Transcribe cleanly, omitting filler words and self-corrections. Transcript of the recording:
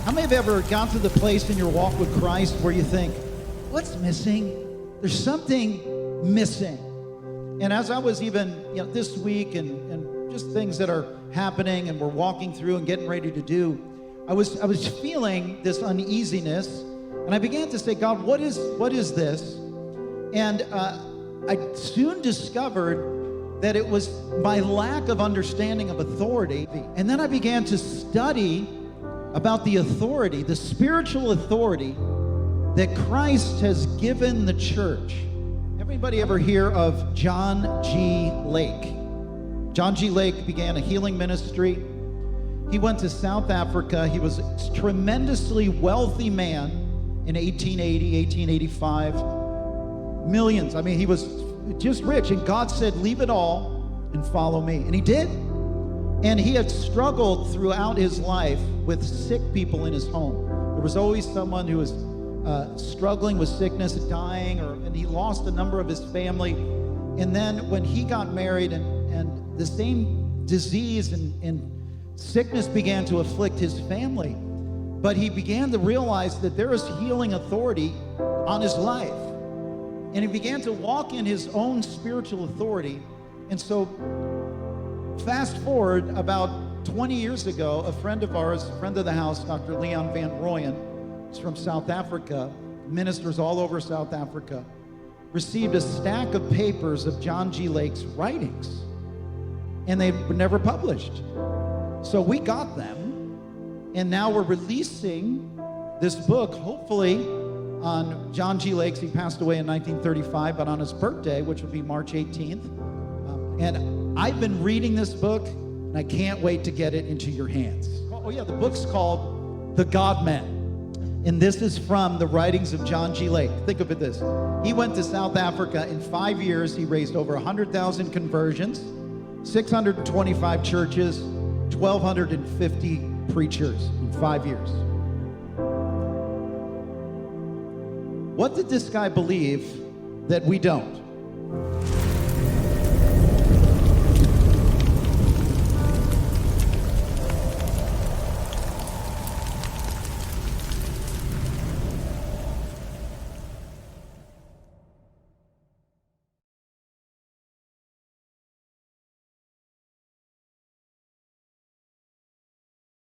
How many of you ever gone to the place in your walk with Christ where you think, what's missing? There's something missing. And as I was even, this week and just things that are happening and we're walking through and getting ready to do, I was feeling this uneasiness, and I began to say, God, what is this? And I soon discovered that it was my lack of understanding of authority. And then I began to study about the authority, the spiritual authority that Christ has given the church. Everybody ever hear of John G. Lake? John G. Lake began a healing ministry. He went to South Africa. He was a tremendously wealthy man in 1880, 1885. Millions. I mean, he was just rich. And God said, leave it all and follow me. And he did. And he had struggled throughout his life with sick people in his home. There was always someone who was struggling with sickness, dying, and he lost a number of his family. And then when he got married and the same disease and sickness began to afflict his family, but he began to realize that there is healing authority on his life. And he began to walk in his own spiritual authority. And so fast forward about 20 years ago, a friend of ours, friend of the house, Dr. Leon Van Rooyen, is from South Africa, ministers all over South Africa, received a stack of papers of John G. Lake's writings, and they were never published. So we got them, and now we're releasing this book, hopefully on John G. Lake's, he passed away in 1935, but on his birthday, which will be March 18th. And I've been reading this book, and I can't wait to get it into your hands. Oh yeah, the book's called The God Man. And this is from the writings of John G. Lake. Think of it this. He went to South Africa. In 5 years, he raised over 100,000 conversions, 625 churches, 1,250 preachers in 5 years. What did this guy believe that we don't?